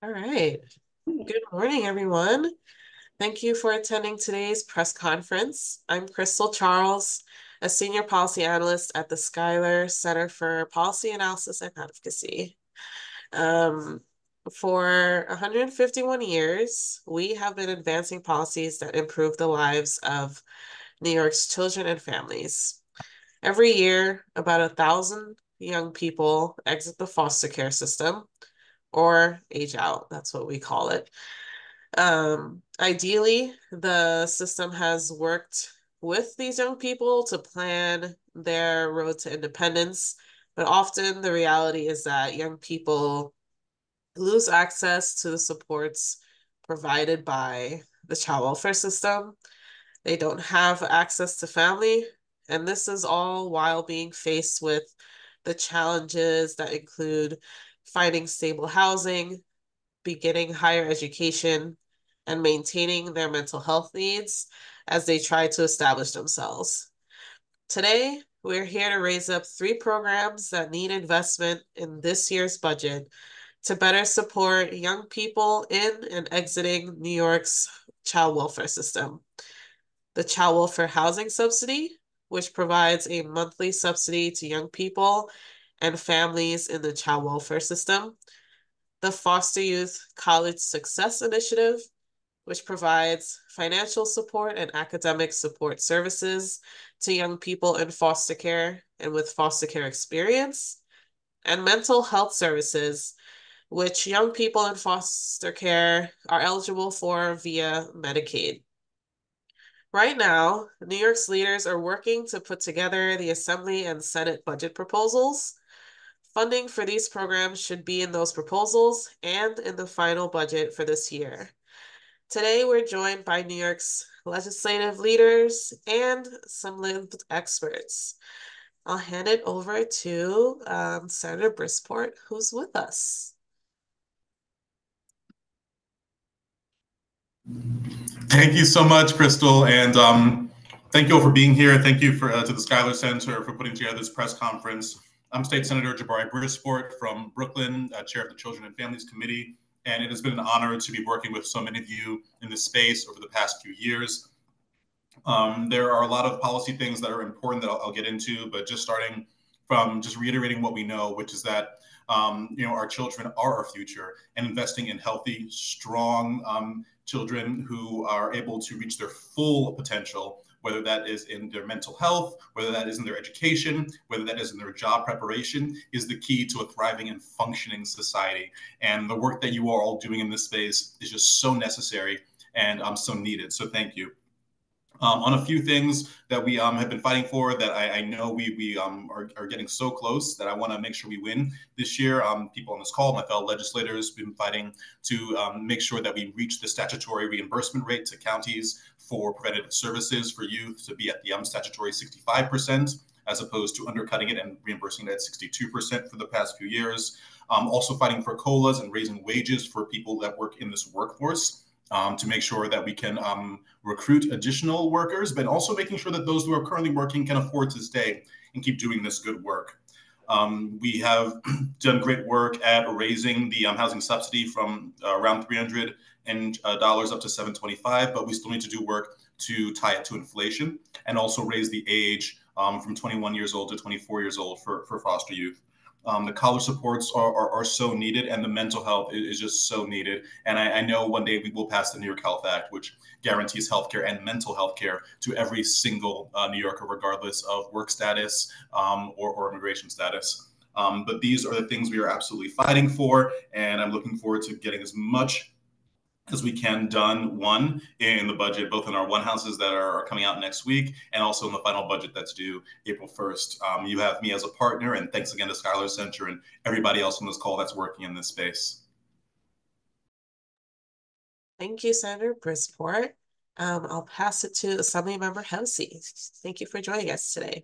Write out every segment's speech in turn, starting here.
All right. Good morning, everyone. Thank you for attending today's press conference. I'm Crystal Charles, a senior policy analyst at the Schuyler Center for Policy Analysis and Advocacy. Um, for 151 years, we have been advancing policies that improve the lives of New York's children and families. Every year, about 1,000 young people exit the foster care system or age out. That's what we call it. Ideally, the system has worked with these young people to plan their road to independence, but often the reality is that young people lose access to the supports provided by the child welfare system. They don't have access to family, and this is all while being faced with the challenges that include finding stable housing, beginning higher education, and maintaining their mental health needs as they try to establish themselves. Today, we're here to raise up three programs that need investment in this year's budget to better support young people in and exiting New York's child welfare system. The child welfare housing subsidy, which provides a monthly subsidy to young people and families in the child welfare system. The Foster Youth College Success Initiative, which provides financial support and academic support services to young people in foster care and with foster care experience, and mental health services, which young people in foster care are eligible for via Medicaid. Right now, New York's leaders are working to put together the Assembly and Senate budget proposals. Funding for these programs should be in those proposals and in the final budget for this year. Today, we're joined by New York's legislative leaders and some lived experts. I'll hand it over to Senator Brisport, who's with us. Thank you so much, Crystal, and thank you all for being here. Thank you to the Schuyler Center for putting together this press conference. I'm State Senator Jabari Brisport from Brooklyn, Chair of the Children and Families Committee, and it has been an honor to be working with so many of you in this space over the past few years. There are a lot of policy things that are important that I'll get into, but just starting from just reiterating what we know, which is that our children are our future, and investing in healthy, strong children who are able to reach their full potential, whether that is in their mental health, whether that is in their education, whether that is in their job preparation, is the key to a thriving and functioning society. And the work that you are all doing in this space is just so necessary and so needed. So thank you. On a few things that we have been fighting for that I know we are getting so close that I want to make sure we win this year. People on this call, my fellow legislators, been fighting to make sure that we reach the statutory reimbursement rate to counties for preventative services for youth to be at the statutory 65%, as opposed to undercutting it and reimbursing it at 62% for the past few years. Also fighting for COLAs and raising wages for people that work in this workforce. To make sure that we can recruit additional workers, but also making sure that those who are currently working can afford to stay and keep doing this good work. We have done great work at raising the housing subsidy from around $300 up to $725, but we still need to do work to tie it to inflation and also raise the age from 21 years old to 24 years old for foster youth. The college supports are so needed, and the mental health is just so needed. And I know one day we will pass the New York Health Act, which guarantees healthcare and mental health care to every single New Yorker, regardless of work status or immigration status. But these are the things we are absolutely fighting for, and I'm looking forward to getting as much as we can done, one, in the budget, both in our one houses that are coming out next week and also in the final budget that's due April 1st. You have me as a partner, and thanks again to Schuyler Center and everybody else on this call that's working in this space. Thank you, Senator Brisport. I'll pass it to Assemblymember Housie. Thank you for joining us today.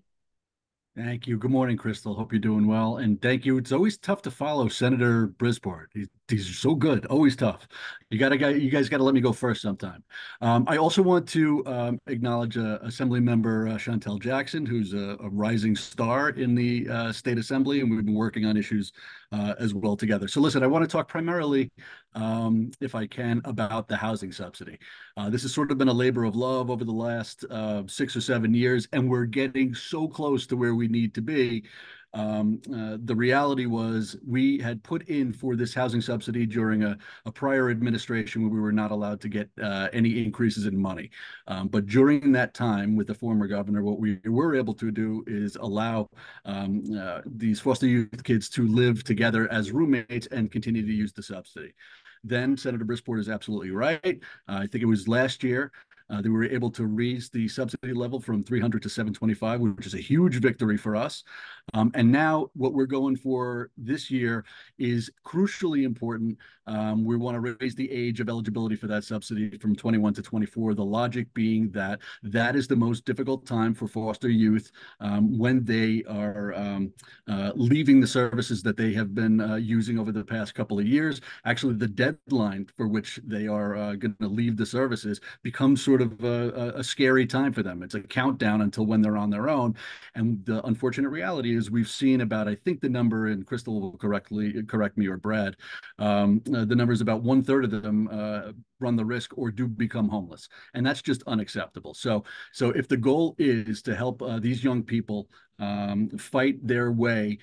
Thank you. Good morning, Crystal. Hope you're doing well. And thank you. It's always tough to follow Senator Brisport. He's These are so good, always tough. You guys got to let me go first sometime. I also want to acknowledge Assembly Member Chantel Jackson, who's a rising star in the state assembly, and we've been working on issues as well together. So, listen, I want to talk primarily, if I can, about the housing subsidy. This has sort of been a labor of love over the last 6 or 7 years, and we're getting so close to where we need to be. The reality was we had put in for this housing subsidy during a prior administration where we were not allowed to get any increases in money. But during that time with the former governor, what we were able to do is allow these foster youth kids to live together as roommates and continue to use the subsidy. Then Senator Brisport is absolutely right. I think it was last year they were able to raise the subsidy level from 300 to 725, which is a huge victory for us. And now what we're going for this year is crucially important. We want to raise the age of eligibility for that subsidy from 21 to 24. The logic being that that is the most difficult time for foster youth when they are leaving the services that they have been using over the past couple of years. Actually, the deadline for which they are going to leave the services becomes sort of a scary time for them. It's a countdown until when they're on their own. And the unfortunate reality is we've seen about, I think the number, and Crystal will correct me, or Brad, the number is about 1/3 of them run the risk or do become homeless. And that's just unacceptable. So if the goal is to help these young people fight their way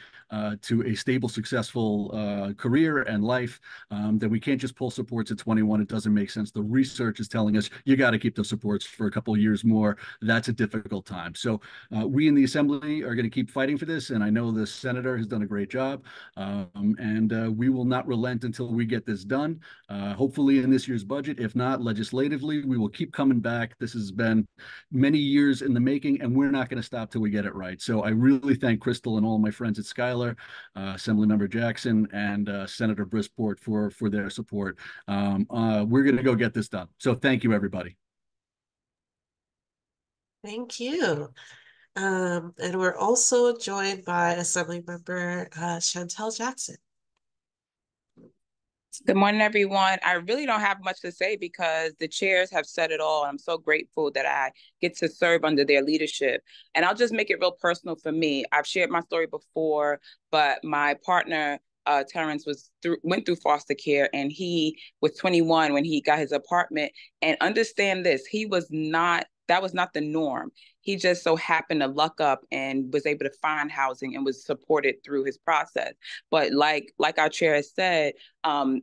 to a stable, successful career and life, then we can't just pull supports at 21. It doesn't make sense. The research is telling us you got to keep those supports for a couple of years more. That's a difficult time. So we in the Assembly are going to keep fighting for this, and I know the Senator has done a great job, and we will not relent until we get this done. Hopefully in this year's budget. If not, legislatively, we will keep coming back. This has been many years in the making, and we're not going to stop till we get it right. So I really thank Crystal and all my friends at Schuyler, Assemblymember Jackson, and Senator Brisport for their support. We're going to go get this done. So thank you, everybody. Thank you. And we're also joined by Assemblymember Chantel Jackson. Good morning, everyone. I really don't have much to say because the chairs have said it all. I'm so grateful that I get to serve under their leadership. And I'll just make it real personal for me. I've shared my story before, but my partner, Terrence, went through foster care, and he was 21 when he got his apartment. And understand this, that was not the norm. He just so happened to luck up and was able to find housing and was supported through his process. But like our chair has said,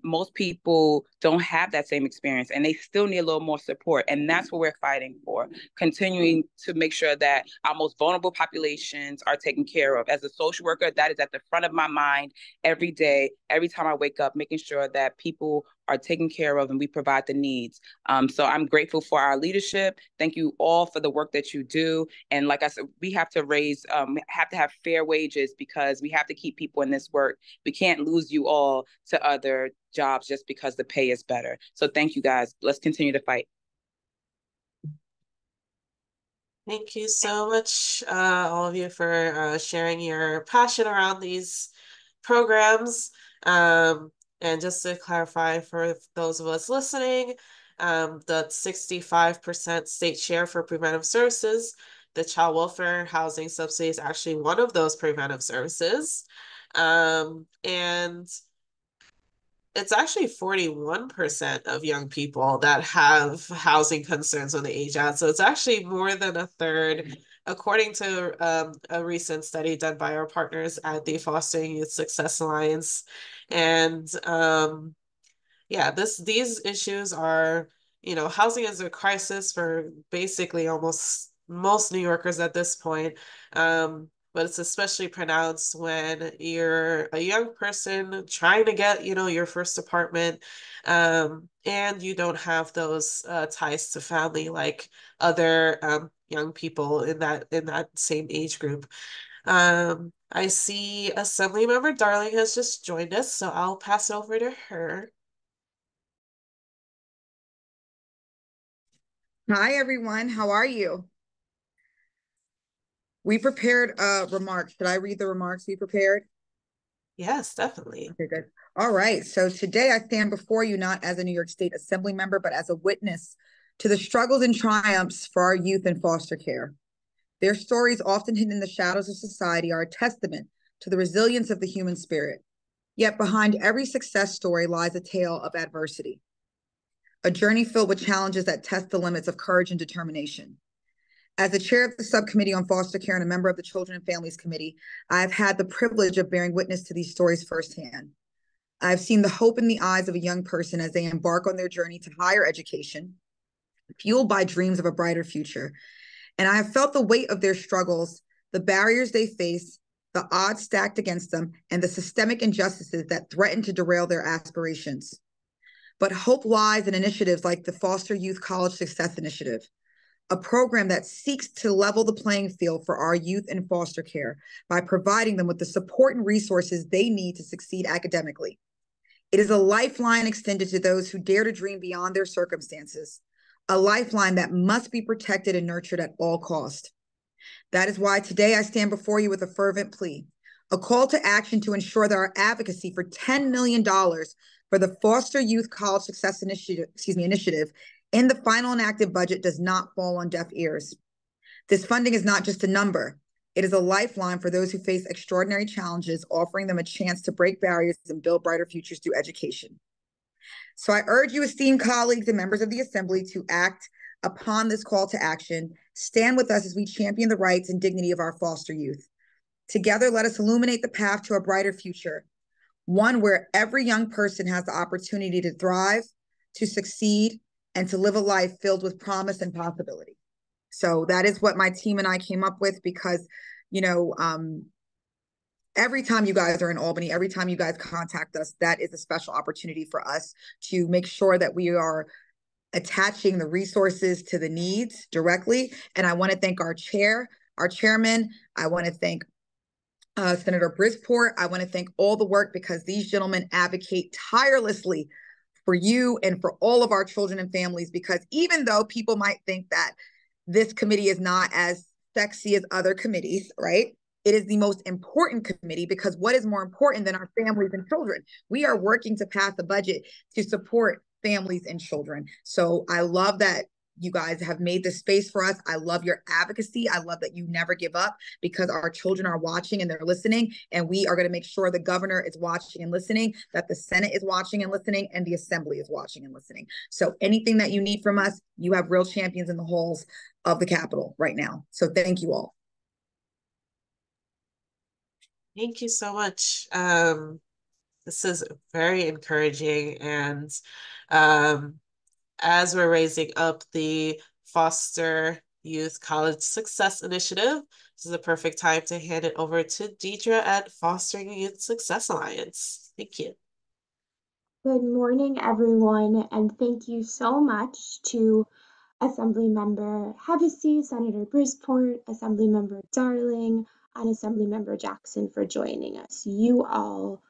most people don't have that same experience, and they still need a little more support. And that's what we're fighting for, continuing to make sure that our most vulnerable populations are taken care of. As a social worker, that is at the front of my mind every day, every time I wake up, making sure that people are taken care of and we provide the needs. So I'm grateful for our leadership. Thank you all for the work that you do. And like I said, we have to have to have fair wages because we have to keep people in this work. We can't lose you all to other jobs just because the pay is better. So thank you, guys. Let's continue to fight. Thank you so much, all of you, for sharing your passion around these programs. And just to clarify for those of us listening, the 65% state share for preventive services, the child welfare housing subsidy is actually one of those preventive services. And it's actually 41% of young people that have housing concerns when they age out. So it's actually more than a third, according to a recent study done by our partners at the Fostering Youth Success Alliance. And yeah, these issues are, housing is a crisis for basically almost most New Yorkers at this point. But it's especially pronounced when you're a young person trying to get, your first apartment, and you don't have those ties to family like other young people in that same age group. I see Assemblymember Darling has just joined us, so I'll pass it over to her. Hi, everyone. How are you? We prepared remarks. Should I read the remarks we prepared? Yes, definitely. Okay, good. All right. So today I stand before you not as a New York State Assembly member, but as a witness to the struggles and triumphs for our youth in foster care. Their stories, often hidden in the shadows of society, are a testament to the resilience of the human spirit. Yet behind every success story lies a tale of adversity, a journey filled with challenges that test the limits of courage and determination. As the chair of the subcommittee on foster care and a member of the Children and Families Committee, I have had the privilege of bearing witness to these stories firsthand. I've seen the hope in the eyes of a young person as they embark on their journey to higher education, fueled by dreams of a brighter future. And I have felt the weight of their struggles, the barriers they face, the odds stacked against them, and the systemic injustices that threaten to derail their aspirations. But hope lies in initiatives like the Foster Youth College Success Initiative, a program that seeks to level the playing field for our youth in foster care by providing them with the support and resources they need to succeed academically. It is a lifeline extended to those who dare to dream beyond their circumstances, a lifeline that must be protected and nurtured at all cost. That is why today I stand before you with a fervent plea, a call to action to ensure that our advocacy for $10 million for the Foster Youth College Success Initiative in the final enacted budget does not fall on deaf ears. This funding is not just a number. It is a lifeline for those who face extraordinary challenges, offering them a chance to break barriers and build brighter futures through education. So I urge you, esteemed colleagues and members of the Assembly, to act upon this call to action. Stand with us as we champion the rights and dignity of our foster youth. Together, let us illuminate the path to a brighter future, one where every young person has the opportunity to thrive, to succeed, and to live a life filled with promise and possibility. So that is what my team and I came up with because, every time you guys are in Albany, every time you guys contact us, that is a special opportunity for us to make sure that we are attaching the resources to the needs directly. And I want to thank our chairman. I want to thank Senator Brisport. I want to thank all the work because these gentlemen advocate tirelessly for you and for all of our children and families, because even though people might think that this committee is not as sexy as other committees, right? It is the most important committee because what is more important than our families and children? We are working to pass a budget to support families and children. So I love that you guys have made this space for us. I love your advocacy. I love that you never give up because our children are watching and they're listening. And we are going to make sure the governor is watching and listening, that the Senate is watching and listening, and the Assembly is watching and listening. So anything that you need from us, you have real champions in the halls of the Capitol right now. So thank you all. Thank you so much. This is very encouraging. And as we're raising up the Foster Youth College Success Initiative, this is a perfect time to hand it over to Deidre at Fostering Youth Success Alliance. Thank you. Good morning, everyone, and thank you so much to Assemblymember Hevesy, Senator Brisport, Assemblymember Darling, and Assemblymember Jackson for joining us. You all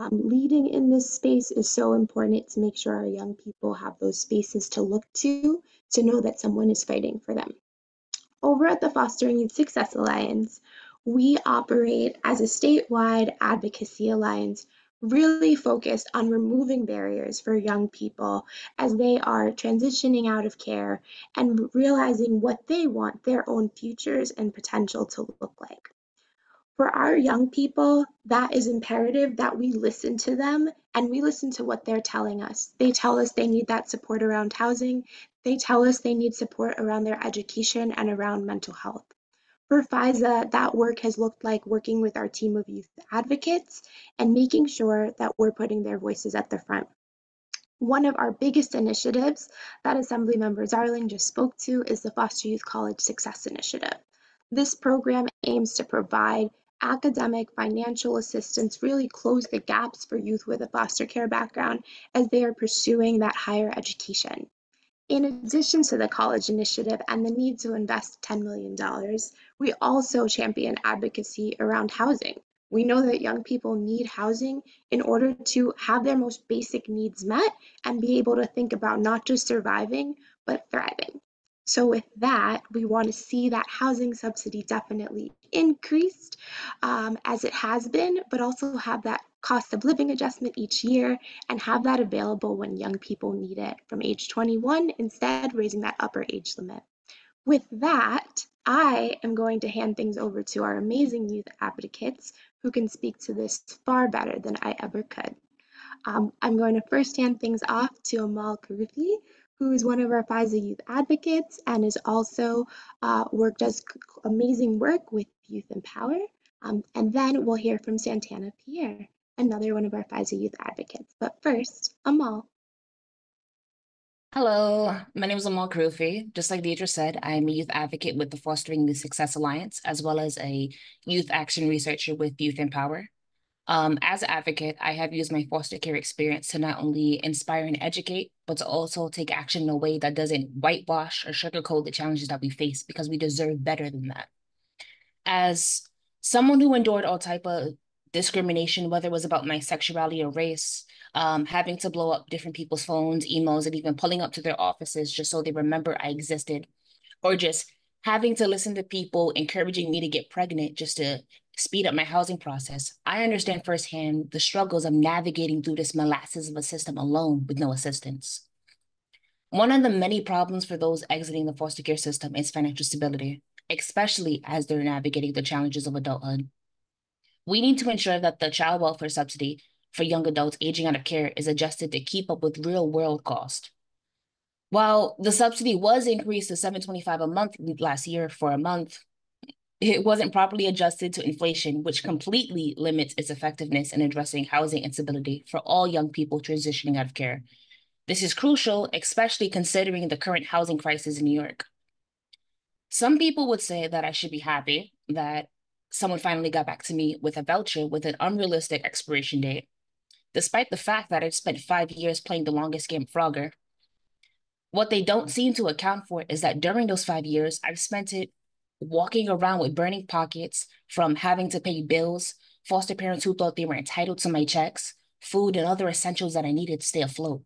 leading in this space is so important to make sure our young people have those spaces to look to know that someone is fighting for them. Over at the Fostering Youth Success Alliance, we operate as a statewide advocacy alliance really focused on removing barriers for young people as they are transitioning out of care and realizing what they want their own futures and potential to look like. For our young people, that is imperative that we listen to them and we listen to what they're telling us. They tell us they need that support around housing. They tell us they need support around their education and around mental health. For FISA, that work has looked like working with our team of youth advocates and making sure that we're putting their voices at the front. One of our biggest initiatives that Assemblymember Darling just spoke to is the Foster Youth College Success Initiative. This program aims to provide academic financial assistance, really close the gaps for youth with a foster care background as they are pursuing that higher education. In addition to the college initiative and the need to invest $10 million, we also champion advocacy around housing. We know that young people need housing in order to have their most basic needs met and be able to think about not just surviving, but thriving. So with that, we want to see that housing subsidy definitely increased as it has been, but also have that cost of living adjustment each year and have that available when young people need it from age 21, instead raising that upper age limit. With that, I am going to hand things over to our amazing youth advocates who can speak to this far better than I ever could. I'm going to first hand things off to Amal Karuthi, who is one of our FISA youth advocates and is also does amazing work with Youth Empower. And then we'll hear from Santana Pierre, another one of our FISA youth advocates. But first, Amal. Hello, my name is Amal Karufi. Just like Deidre said, I'm a youth advocate with the Fostering the Success Alliance, as well as a youth action researcher with Youth Empower. As an advocate, I have used my foster care experience to not only inspire and educate, but to also take action in a way that doesn't whitewash or sugarcoat the challenges that we face, because we deserve better than that. As someone who endured all type of discrimination, whether it was about my sexuality or race, having to blow up different people's phones, emails, and even pulling up to their offices just so they remember I existed, or just having to listen to people encouraging me to get pregnant just to speed up my housing process, I understand firsthand the struggles of navigating through this molasses of a system alone with no assistance. One of the many problems for those exiting the foster care system is financial stability, especially as they're navigating the challenges of adulthood. We need to ensure that the child welfare subsidy for young adults aging out of care is adjusted to keep up with real world cost. While the subsidy was increased to $7.25 a month last year for a month, it wasn't properly adjusted to inflation, which completely limits its effectiveness in addressing housing instability for all young people transitioning out of care. This is crucial, especially considering the current housing crisis in New York. Some people would say that I should be happy that someone finally got back to me with a voucher with an unrealistic expiration date, despite the fact that I've spent 5 years playing the longest game, Frogger. What they don't seem to account for is that during those 5 years, I've spent it walking around with burning pockets from having to pay bills, foster parents who thought they were entitled to my checks, food, and other essentials that I needed to stay afloat.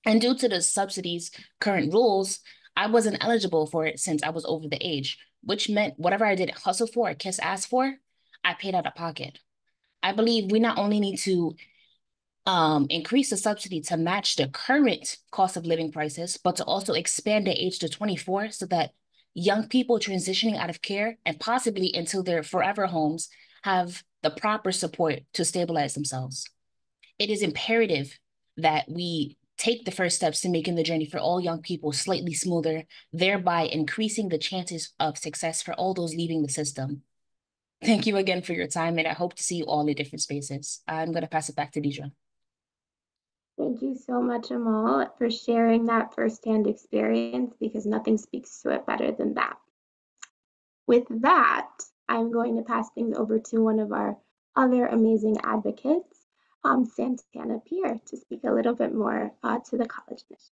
And due to the subsidy's current rules, I wasn't eligible for it since I was over the age, which meant whatever I didn't hustle for or kiss ass for, I paid out of pocket. I believe we not only need to increase the subsidy to match the current cost of living prices, but to also expand the age to 24 so that young people transitioning out of care and possibly into their forever homes have the proper support to stabilize themselves. It is imperative that we take the first steps to making the journey for all young people slightly smoother, thereby increasing the chances of success for all those leaving the system. Thank you again for your time, and I hope to see you all in different spaces. I'm going to pass it back to Deidre. Thank you so much, Amal, for sharing that firsthand experience, because nothing speaks to it better than that. With that, I'm going to pass things over to one of our other amazing advocates, Santana Pierre, to speak a little bit more to the college mission.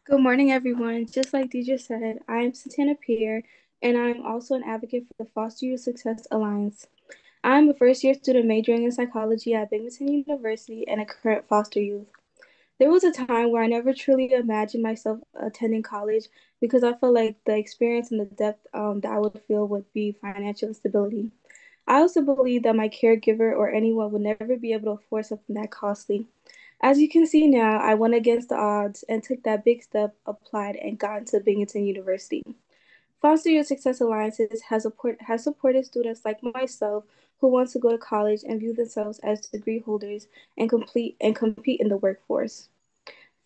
Good morning, everyone. Just like Deidre said, I'm Santana Pierre, and I'm also an advocate for the Foster Youth Success Alliance. I'm a first-year student majoring in psychology at Binghamton University and a current foster youth. There was a time where I never truly imagined myself attending college because I felt like the experience and the depth that I would feel would be financial stability. I also believe that my caregiver or anyone would never be able to afford something that costly. As you can see now, I went against the odds and took that big step, applied, and got into Binghamton University. Foster Youth Success Alliances has supported students like myself who want to go to college and view themselves as degree holders and compete in the workforce.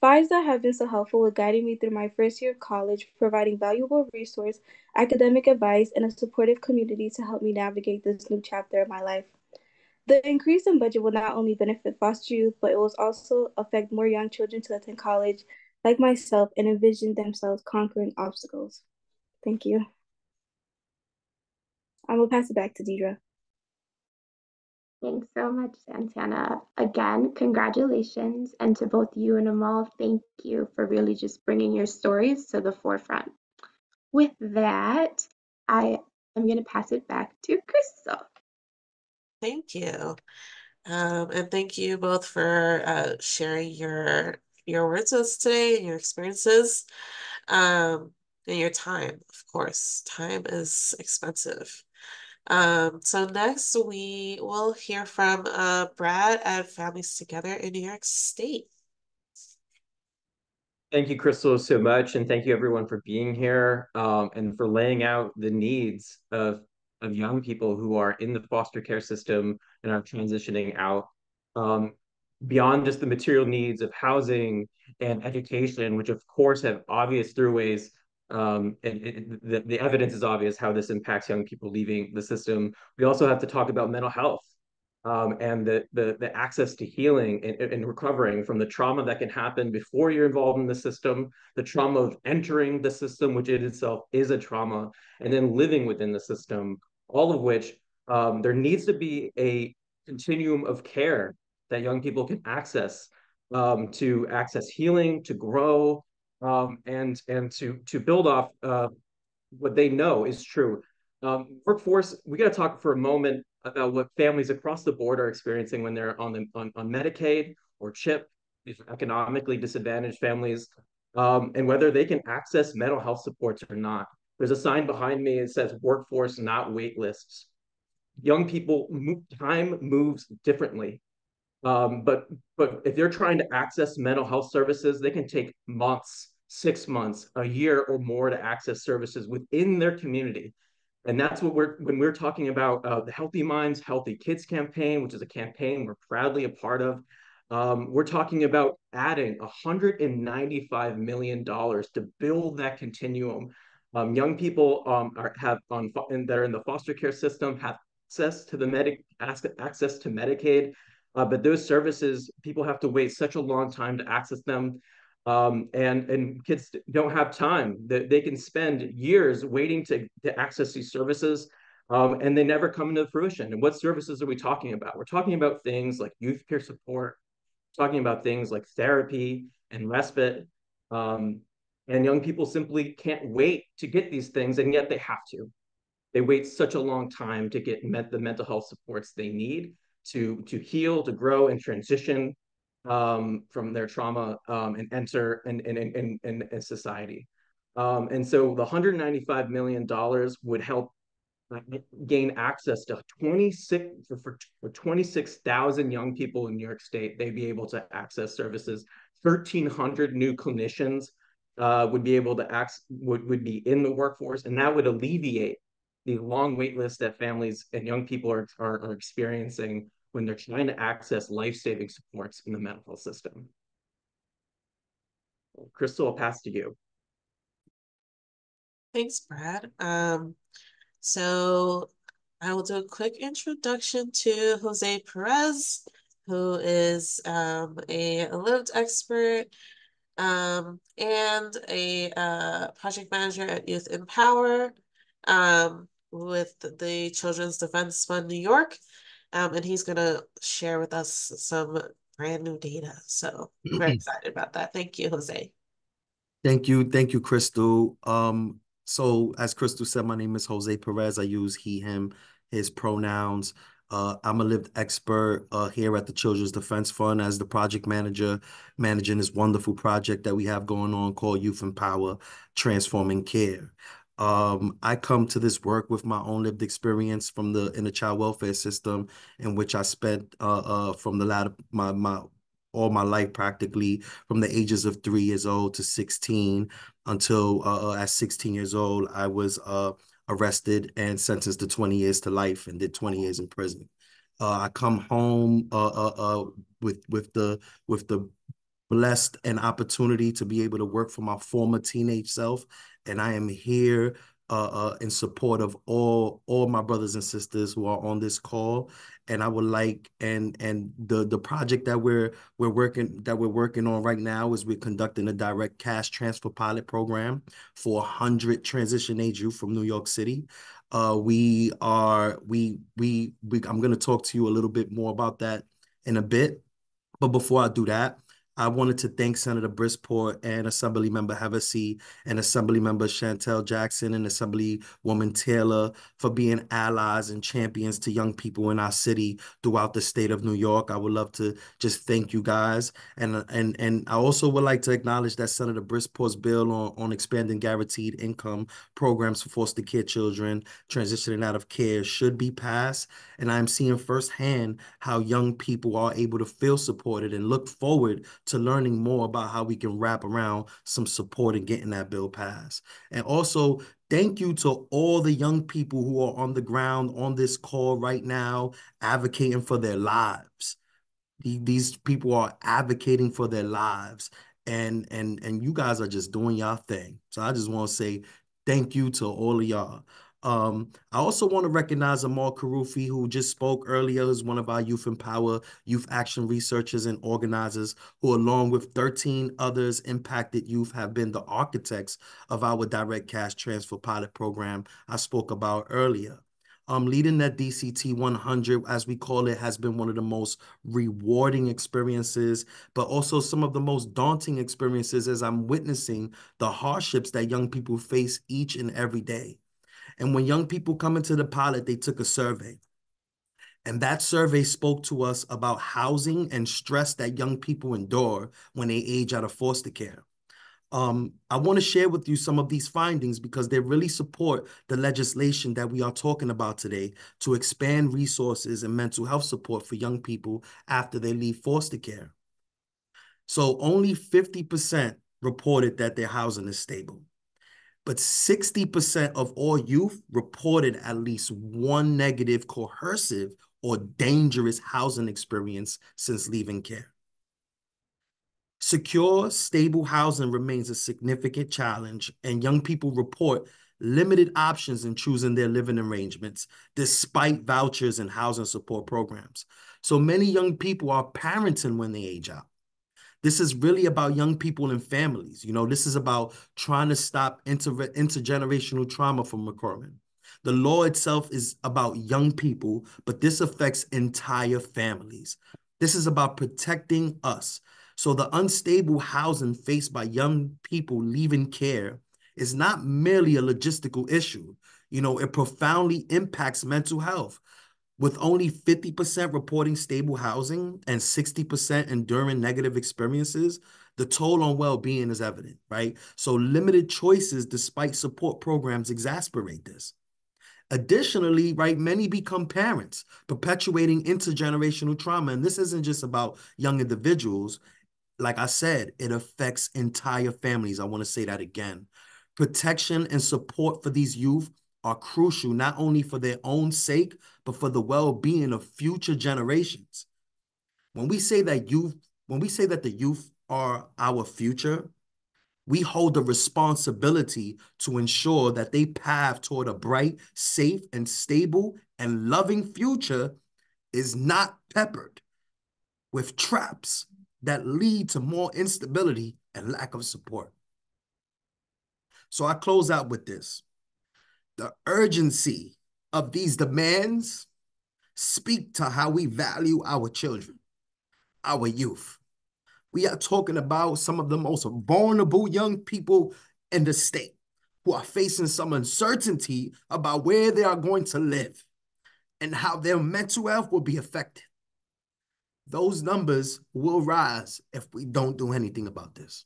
FISA have been so helpful with guiding me through my first year of college, providing valuable resource, academic advice, and a supportive community to help me navigate this new chapter of my life. The increase in budget will not only benefit foster youth, but it will also affect more young children to attend college like myself and envision themselves conquering obstacles. Thank you. I'm going to pass it back to Deidre. Thanks so much, Santana. Again, congratulations. And to both you and Amal, thank you for really just bringing your stories to the forefront. With that, I am going to pass it back to Crystal. Thank you. And thank you both for sharing your your words with us today and your experiences, and your time, of course. Time is expensive. So next we will hear from Brad at Families Together in New York State. Thank you, Crystal, so much, and thank you everyone for being here, and for laying out the needs of young people who are in the foster care system and are transitioning out. Um, Beyond just the material needs of housing and education, which of course have obvious throughways, and the evidence is obvious how this impacts young people leaving the system. We also have to talk about mental health, and the access to healing and recovering from the trauma that can happen before you're involved in the system, the trauma of entering the system, which in itself is a trauma, and then living within the system, all of which, there needs to be a continuum of care that young people can access, to access healing, to grow, and to build off what they know is true. Workforce, we got to talk for a moment about what families across the board are experiencing when they're on Medicaid or CHIP, these economically disadvantaged families, and whether they can access mental health supports or not. There's a sign behind me that says workforce, not wait lists. Young people, time moves differently. But if they're trying to access mental health services, they can take months, 6 months, a year or more to access services within their community. And that's what when we're talking about the Healthy Minds, Healthy Kids campaign, which is a campaign we're proudly a part of. We're talking about adding $195 million to build that continuum. Young people that are in the foster care system have access to access to Medicaid, but those services, people have to wait such a long time to access them. And kids don't have time. They can spend years waiting to access these services, and they never come into fruition. And what services are we talking about? We're talking about things like youth peer support, talking about things like therapy and respite. Um, and young people simply can't wait to get these things, and yet they have to. They wait such a long time to get the mental health supports they need to heal, to grow, and transition, from their trauma, and enter in society. And so the $195 million would help gain access to 26 for 26,000 young people in New York State. They'd be able to access services. 1,300 new clinicians would be able to would be in the workforce, and that would alleviate the long wait list that families and young people are experiencing when they're trying to access life-saving supports in the medical system. Crystal, I'll pass to you. Thanks, Brad. So I will do a quick introduction to Jose Perez, who is a lived expert, and a project manager at Youth Empower, with the Children's Defense Fund New York. And he's going to share with us some brand new data. So I'm very excited about that. Thank you, Jose. Thank you, Crystal. So as Crystal said, my name is Jose Perez. I use he, him, his pronouns. I'm a lived expert here at the Children's Defense Fund as the project manager, managing this wonderful project that we have going on called Youth Empower, Transforming Care. I come to this work with my own lived experience from in the child welfare system, in which I spent from the latter my all my life, practically from the ages of 3 years old to 16, until at 16 years old, I was arrested and sentenced to 20 years to life and did 20 years in prison. I come home with the blessed an opportunity to be able to work for my former teenage self, and I am here in support of all my brothers and sisters who are on this call. And I would like, and the project that we're working on right now is we're conducting a direct cash transfer pilot program for 100 transition age youth from New York City. I'm going to talk to you a little bit more about that in a bit. But before I do that, I wanted to thank Senator Brisport and Assemblymember Hevesy and Assemblymember Chantel Jackson and Assemblywoman Taylor for being allies and champions to young people in our city throughout the state of New York. I would love to just thank you guys. And I also would like to acknowledge that Senator Brisport's bill on expanding guaranteed income programs for foster care children transitioning out of care should be passed. And I'm seeing firsthand how young people are able to feel supported and look forward to learning more about how we can wrap around some support in getting that bill passed. And also, thank you to all the young people who are on the ground on this call right now, advocating for their lives. These people are advocating for their lives, and you guys are just doing y'all thing. So I just want to say thank you to all of y'all. I also want to recognize Amal Karufi, who just spoke earlier, is one of our Youth Empower, Youth Action researchers and organizers, who along with 13 others impacted youth have been the architects of our direct cash transfer pilot program I spoke about earlier. Leading that DCT 100, as we call it, has been one of the most rewarding experiences, but also some of the most daunting experiences as I'm witnessing the hardships that young people face each and every day. And when young people come into the pilot, they took a survey. And that survey spoke to us about housing and stress that young people endure when they age out of foster care. I want to share with you some of these findings because they really support the legislation that we are talking about today to expand resources and mental health support for young people after they leave foster care. So only 50% reported that their housing is stable, but 60% of all youth reported at least one negative, coercive, or dangerous housing experience since leaving care. Secure, stable housing remains a significant challenge, and young people report limited options in choosing their living arrangements, despite vouchers and housing support programs. So many young people are parenting when they age out. This is really about young people and families. You know, this is about trying to stop intergenerational trauma from occurring. The law itself is about young people, but this affects entire families. This is about protecting us. So the unstable housing faced by young people leaving care is not merely a logistical issue. You know, it profoundly impacts mental health. With only 50% reporting stable housing and 60% enduring negative experiences, the toll on well-being is evident, right? So limited choices despite support programs exasperate this. Additionally, right, many become parents, perpetuating intergenerational trauma. And this isn't just about young individuals. Like I said, it affects entire families. I want to say that again. Protection and support for these youth are crucial, not only for their own sake, but for the well-being of future generations. When we say that the youth are our future, we hold a responsibility to ensure that they path toward a bright, safe, and stable and loving future is not peppered with traps that lead to more instability and lack of support. So I close out with this. The urgency of these demands speak to how we value our children, our youth. We are talking about some of the most vulnerable young people in the state who are facing some uncertainty about where they are going to live and how their mental health will be affected. Those numbers will rise if we don't do anything about this.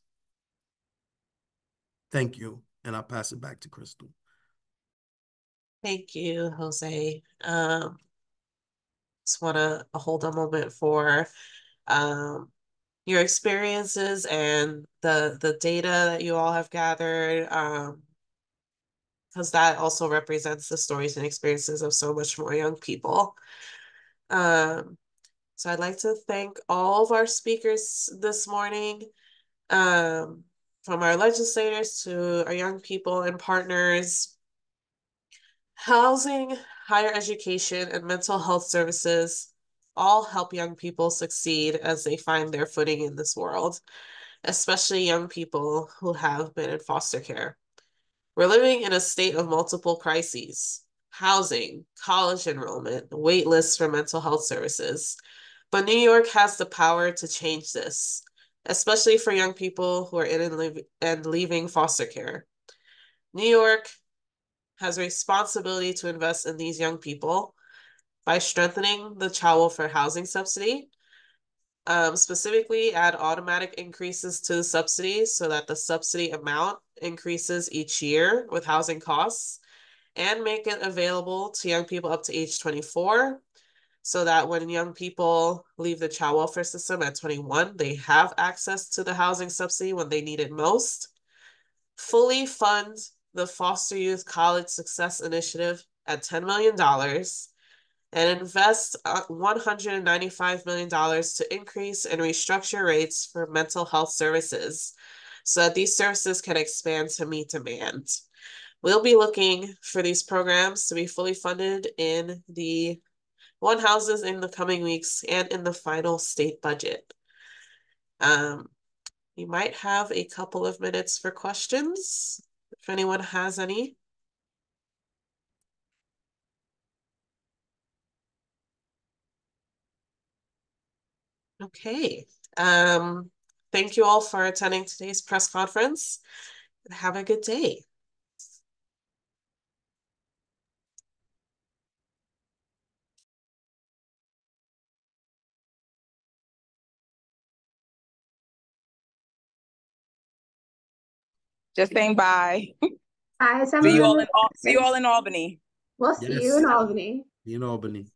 Thank you, and I'll pass it back to Crystal. Thank you, Jose. Just want to hold a moment for your experiences and the data that you all have gathered, because that also represents the stories and experiences of so much more young people. So I'd like to thank all of our speakers this morning, from our legislators to our young people and partners. Housing, higher education, and mental health services all help young people succeed as they find their footing in this world, especially young people who have been in foster care. We're living in a state of multiple crises: housing, college enrollment, wait lists for mental health services. But New York has the power to change this. especially for young people who are in and leaving foster care. New York has a responsibility to invest in these young people by strengthening the child welfare housing subsidy, specifically add automatic increases to the subsidy so that the subsidy amount increases each year with housing costs, and make it available to young people up to age 24 so that when young people leave the child welfare system at 21, they have access to the housing subsidy when they need it most. Fully fund the Foster Youth College Success Initiative at $10 million and invest $195 million to increase and restructure rates for mental health services so that these services can expand to meet demand. We'll be looking for these programs to be fully funded in the one houses in the coming weeks and in the final state budget. We might have a couple of minutes for questions, if anyone has any. Okay. Thank you all for attending today's press conference, and have a good day. Just saying bye. Bye, See you all Assemblymember. in Albany. We'll see you in Albany. In Albany.